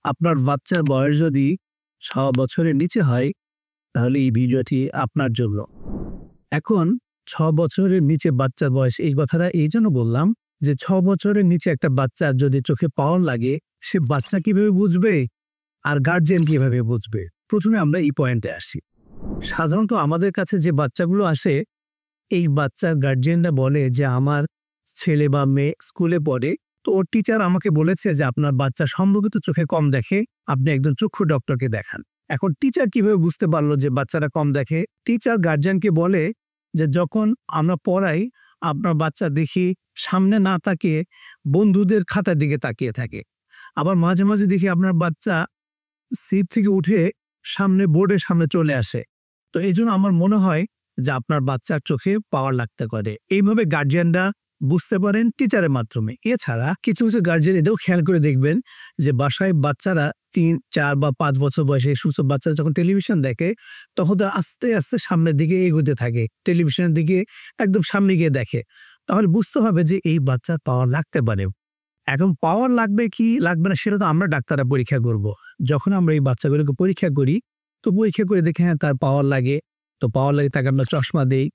আপনার বাচ্চার বয়স যদি ৬ বছরের নিচে হয় তাহলে এই ভিডিওটি আপনার জন্য। এখন ৬ বছরের নিচে বাচ্চার বয়স, এই কথাটা এইজন্য বললাম যে ৬ বছরের নিচে একটা বাচ্চার যদি চোখে পাওয়ার লাগে, সে বাচ্চা কিভাবে বুঝবে আর গার্জিয়ান কিভাবে বুঝবে? প্রথমে আমরা এই পয়েন্টে আসি। সাধারণত আমাদের কাছে যে বাচ্চাগুলো আসে, এই বাচ্চার গার্জিয়ানরা বলে যে আমার ছেলে বা মেয়ে স্কুলে পড়ে, তো ওর টিচার আমাকে বলেছে যে আপনার বাচ্চা সম্ভবত চোখে কম দেখে, আপনি একজন চক্ষু ডক্টরকে দেখান। এখন টিচার কিভাবে বুঝতে পারলো যে বাচ্চারা কম দেখে? টিচার গার্জিয়ানকে বলে যে যখন আমরা পড়াই আপনার বাচ্চা দেখি সামনে না তাকিয়ে বন্ধুদের খাতার দিকে তাকিয়ে থাকে, আবার মাঝে মাঝে দেখি আপনার বাচ্চা সিট থেকে উঠে সামনে বোর্ডের সামনে চলে আসে। তো এই জন্য আমার মনে হয় যে আপনার বাচ্চার চোখে পাওয়ার লাগতে পারে। এইভাবে গার্জিয়ানরা বুঝতে পারেন টিচারের মাধ্যমে। এছাড়া কিছু কিছু গার্জিয়ান এটাও খেয়াল করে দেখবেন যে বাসায় বাচ্চারা ৩, ৪ বা ৫ বছর বয়সে সুস্থ বাচ্চারা যখন টেলিভিশন দেখে, তখন তারা আস্তে আস্তে সামনের দিকে এগোতে থাকে, টেলিভিশনের দিকে একদম সামনে গিয়ে দেখে। তাহলে বুঝতে হবে যে এই বাচ্চার পাওয়ার লাগতে পারে। এখন পাওয়ার লাগবে কি লাগবে না সেটা তো আমরা ডাক্তাররা পরীক্ষা করব। যখন আমরা এই বাচ্চাগুলোকে পরীক্ষা করি, তো পরীক্ষা করে দেখে হ্যাঁ তার পাওয়ার লাগে, তো পাওয়ার লাগে তাকে আমরা চশমা দেই।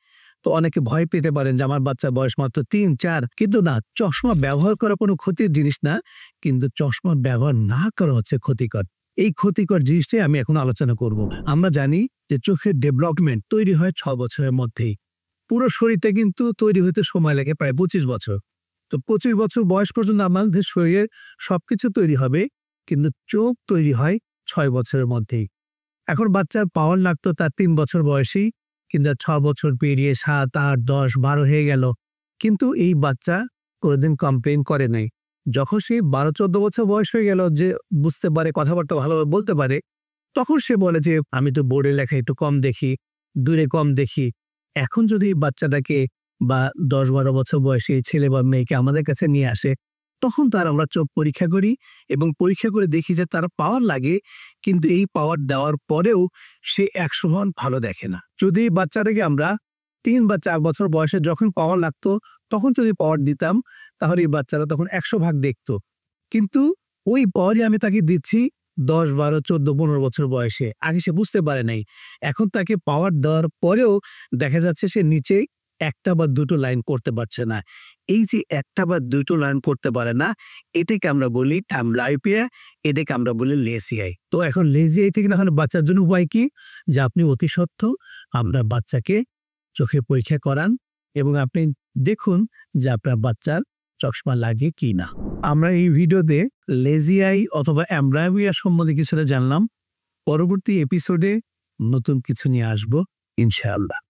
তো অনেকে ভয় পেতে পারেন যে আমার বাচ্চার বয়স মাত্র ৩, ৪, কিন্তু না, চশমা ব্যবহার করা কোনো ক্ষতির জিনিস না, কিন্তু চশমা ব্যবহার না করা হচ্ছে ক্ষতিকর। এই ক্ষতিকর জিনিসটাই আমি এখন আলোচনা করব। আমরা জানি যে চোখের ডেভেলপমেন্ট তৈরি হয় ৬ বছরের মধ্যেই। পুরো শরীরটা কিন্তু তৈরি হতে সময় লাগে প্রায় ২৫ বছর। তো ২৫ বছর বয়স পর্যন্ত আমাদের শরীরের সবকিছু তৈরি হবে, কিন্তু চোখ তৈরি হয় ৬ বছরের মধ্যেই। এখন বাচ্চার পাওয়ার লাগতো তার ৩ বছর বয়সেই, কিন্তু ৬ বছর পেরিয়ে ৭, ৮, ১০, ১২ হয়ে গেল, কিন্তু এই বাচ্চা কোনোদিন কমপ্লেন করে নাই। যখন সে ১২-১৪ বছর বয়স হয়ে গেল, যে বুঝতে পারে, কথাবার্তা ভালোভাবে বলতে পারে, তখন সে বলে যে আমি তো বোর্ডে লেখা একটু কম দেখি, দূরে কম দেখি। এখন যদি এই বাচ্চাটাকে বা ১০-১২ বছর বয়সী ছেলে বা মেয়েকে আমাদের কাছে নিয়ে আসে, তখন তার আমরা চোখ পরীক্ষা করি এবং পরীক্ষা করে দেখি যে তার পাওয়ার লাগে, কিন্তু এই পাওয়ার দেওয়ার পরেও সে ১০০ ভালো দেখে না। যদি বাচ্চাটাকে আমরা ৩ বা ৪ বছর বয়সে যখন পাওয়ার লাগতো তখন যদি পাওয়ার দিতাম, তাহলে এই বাচ্চারা তখন ১০০ দেখতো। কিন্তু ওই পাওয়ারই আমি তাকে দিচ্ছি ১০, ১২, ১৪, ১৫ বছর বয়সে। আগে সে বুঝতে পারে নাই। এখন তাকে পাওয়ার দেওয়ার পরেও দেখা যাচ্ছে সে নিচে ১টা বা ২টো লাইন পড়তে পারছে না। এই যে ১টা বা ২টো লাইন পড়তে পারে না, এটাকে আমরা বলি অ্যামব্লাইপিয়া, এটাকে আমরা বলি লেজি আই। তো এখন লেজি আই থেকে এখন বাচ্চার জন্য উপায় কি? যে আপনি অতি সত্ত্বর আপনার বাচ্চাকে চোখের পরীক্ষা করান এবং আপনি দেখুন যে আপনার বাচ্চার চশমা লাগে কি না। আমরা এই ভিডিওতে লেজি আই অথবা অ্যামব্লাইপিয়া সম্বন্ধে কিছুটা জানলাম। পরবর্তী এপিসোডে নতুন কিছু নিয়ে আসবো ইনশাআল্লাহ।